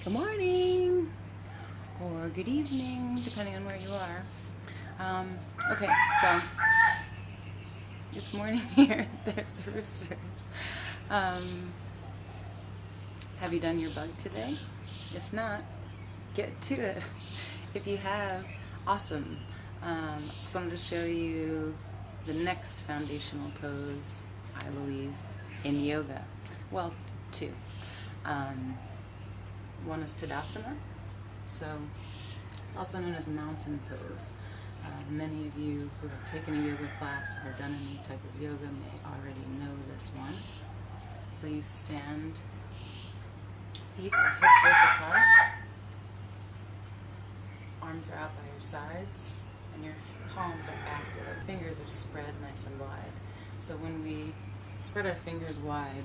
Good morning or good evening, depending on where you are. Okay, so it's morning here. There's the roosters. Have you done your bug today? If not, get to it. If you have, awesome. Just wanted to show you the next foundational pose, I believe, in yoga. Well, two. One is Tadasana, so it's also known as mountain pose. Many of you who have taken a yoga class or done any type of yoga may already know this one. So you stand, feet are hip width apart, arms are out by your sides, and your palms are active. Our fingers are spread nice and wide. So when we spread our fingers wide,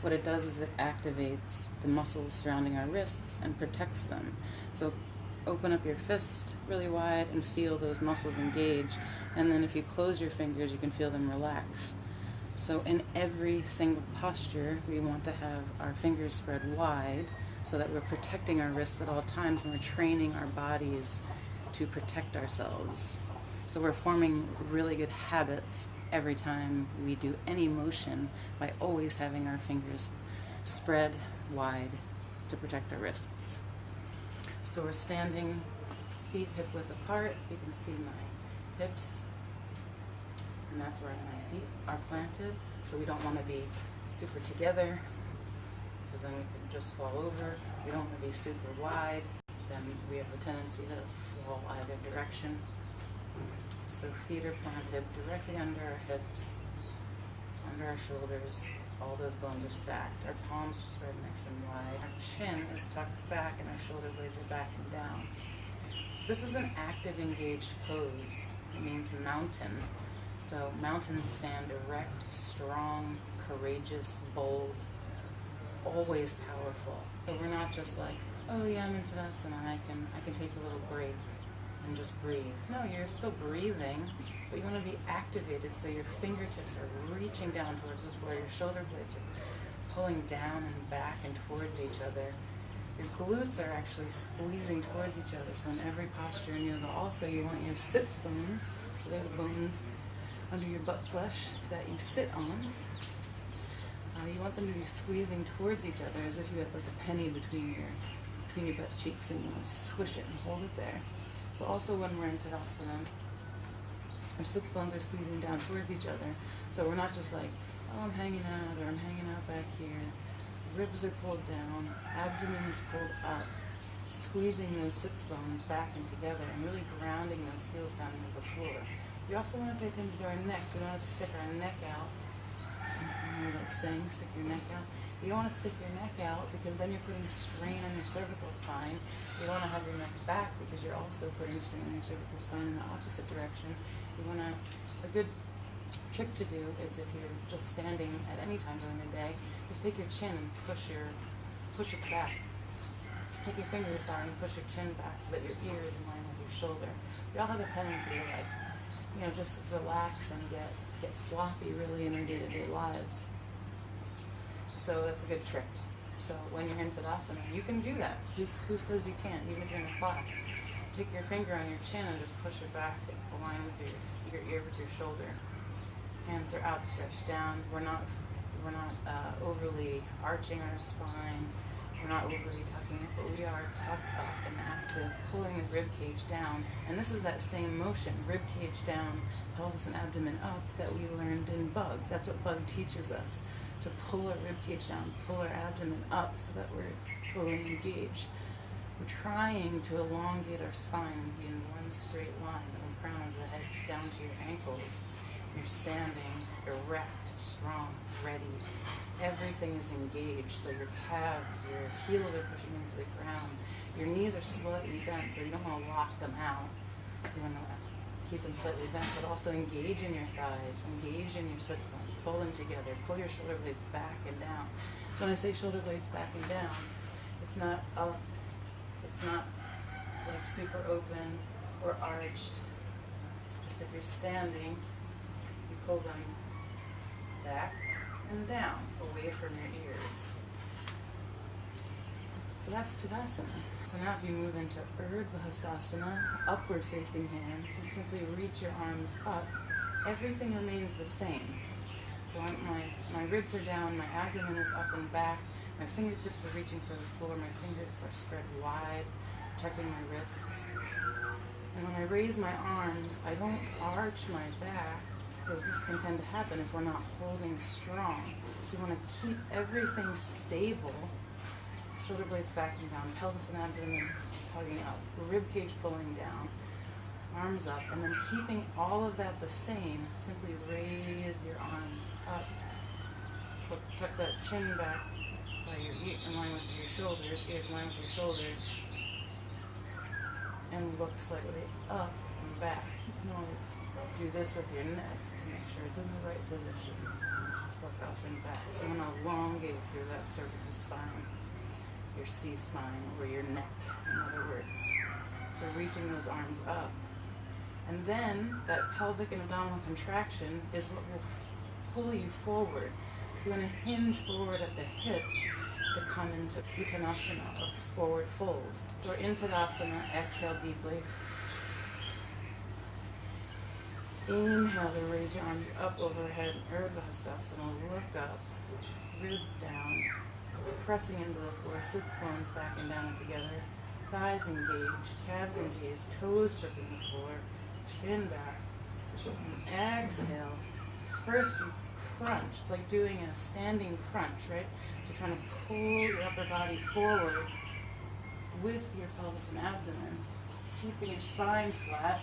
what it does is it activates the muscles surrounding our wrists and protects them. So open up your fist really wide and feel those muscles engage. And then if you close your fingers, you can feel them relax. So in every single posture, we want to have our fingers spread wide so that we're protecting our wrists at all times, and we're training our bodies to protect ourselves. So we're forming really good habits every time we do any motion by always having our fingers spread wide to protect our wrists. So we're standing, feet hip width apart. You can see my hips, and that's where my feet are planted. So we don't want to be super together, because then we can just fall over. We don't want to be super wide, then we have a tendency to fall either direction. So feet are planted directly under our hips, under our shoulders. All those bones are stacked. Our palms are spread nice and wide. Our chin is tucked back and our shoulder blades are back and down. So this is an active, engaged pose. It means mountain. So mountains stand erect, strong, courageous, bold, always powerful. So we're not just like, oh yeah, I'm in Tadasana, I can take a little break and just breathe. No, you're still breathing, but you want to be activated, so your fingertips are reaching down towards the floor, your shoulder blades are pulling down and back and towards each other. Your glutes are actually squeezing towards each other, so in every posture in yoga also you want your sits bones, so they're the bones under your butt flesh that you sit on. You want them to be squeezing towards each other as if you have like a penny between your butt cheeks, and you want to squish it and hold it there. So also when we're in Tadasana, our sits bones are squeezing down towards each other. So we're not just like, oh, I'm hanging out, or I'm hanging out back here. Ribs are pulled down, abdomen is pulled up, squeezing those sits bones back and together and really grounding those heels down into the floor. We also want to pay attention to our necks. We don't want to stick our neck out. You know that saying, stick your neck out? You don't want to stick your neck out, because then you're putting strain on your cervical spine. You don't want to have your neck back, because you're also putting strain on your cervical spine in the opposite direction. You want to, a good trick to do is, if you're just standing at any time during the day, just take your chin and push it back. Take your fingers down and push your chin back so that your ear is in line with your shoulder. We all have a tendency to just relax and get sloppy really in our day-to-day lives. So that's a good trick. So when you're in Tadasana, you can do that. Who says you can't? Even during a class. Take your finger on your chin and just push it back, align with your ear with your shoulder. Hands are outstretched down. We're not overly arching our spine. We're not overly tucking it, but we are tucked up and active, pulling the rib cage down. And this is that same motion, rib cage down, pelvis and abdomen up, that we learned in bug. That's what bug teaches us, to pull our rib cage down, pull our abdomen up so that we're fully engaged. We're trying to elongate our spine and be in one straight line from the crown of the head down to your ankles. You're standing erect, strong, ready. Everything is engaged, so your calves, your heels are pushing into the ground. Your knees are slightly bent, so you don't want to lock them out. You want to keep them slightly bent, but also engage in your thighs, engage in your sits bones, pull them together, pull your shoulder blades back and down. So when I say shoulder blades back and down, it's not up, it's not like super open or arched. Just if you're standing, you pull them back and down, away from your ears. So that's Tadasana. So now if you move into Urdhva Hastasana, upward facing hands, you simply reach your arms up. Everything remains the same. So my ribs are down, my abdomen is up and back, my fingertips are reaching for the floor, my fingers are spread wide, protecting my wrists. And when I raise my arms, I don't arch my back, because this can tend to happen if we're not holding strong. So you want to keep everything stable. Shoulder blades backing down, pelvis and abdomen hugging up, rib cage pulling down, arms up, and then keeping all of that the same, simply raise your arms up. Tuck that chin back by your ear, in line with your shoulders, ears in line with your shoulders, and look slightly up and back. You can always do this with your neck to make sure it's in the right position. Look up and back. So you want to elongate through that cervical spine, your C-spine, or your neck, in other words. So reaching those arms up. And then that pelvic and abdominal contraction is what will pull you forward. So you're going to hinge forward at the hips to come into Uttanasana, or forward fold. So we're in Tadasana, exhale deeply. Inhale to raise your arms up overhead, Urdhva Hastasana, look up, ribs down, pressing into the floor, sits bones back and down and together, thighs engaged, calves engaged, toes gripping the floor, chin back, and exhale. First you crunch. It's like doing a standing crunch, right? So you're trying to pull your upper body forward with your pelvis and abdomen, keeping your spine flat,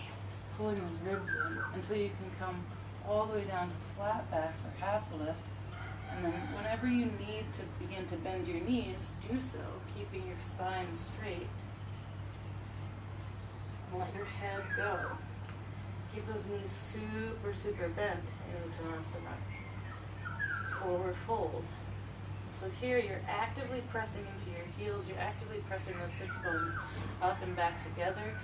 pulling those ribs in until you can come all the way down to flat back or half lift. And then whenever you need to begin to bend your knees, do so, keeping your spine straight. And let your head go. Keep those knees super, super bent in Uttanasana. Forward fold. So here you're actively pressing into your heels, you're actively pressing those sits bones up and back together,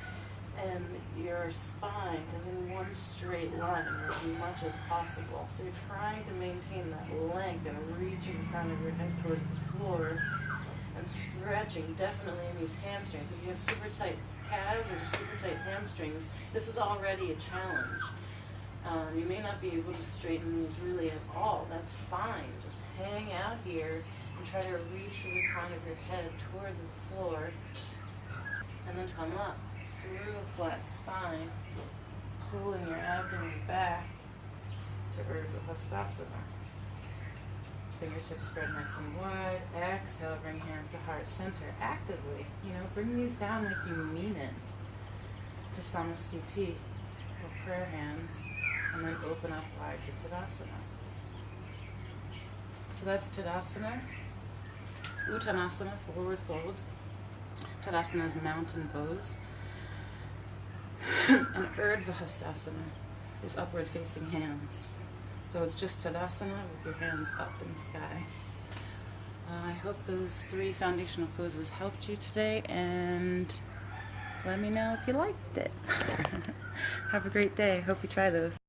and your spine is in one straight line as much as possible. So you're trying to maintain that length and reaching the crown of your head towards the floor and stretching definitely in these hamstrings. If you have super tight calves or super tight hamstrings, this is already a challenge. You may not be able to straighten these really at all. That's fine. Just hang out here and try to reach from the crown of your head towards the floor, and then come up through a flat spine, pulling your abdomen back to Urdhva Hastasana. Fingertips spread nice and wide. Exhale, bring hands to heart center actively. Bring these down like you mean it. To Samastitihi, or prayer hands, and then open up wide to Tadasana. So that's Tadasana. Uttanasana, forward fold. Tadasana is mountain pose. And Urdhva Hastasana is upward facing hands. So it's just Tadasana with your hands up in the sky. I hope those 3 foundational poses helped you today, and let me know if you liked it. Have a great day. Hope you try those.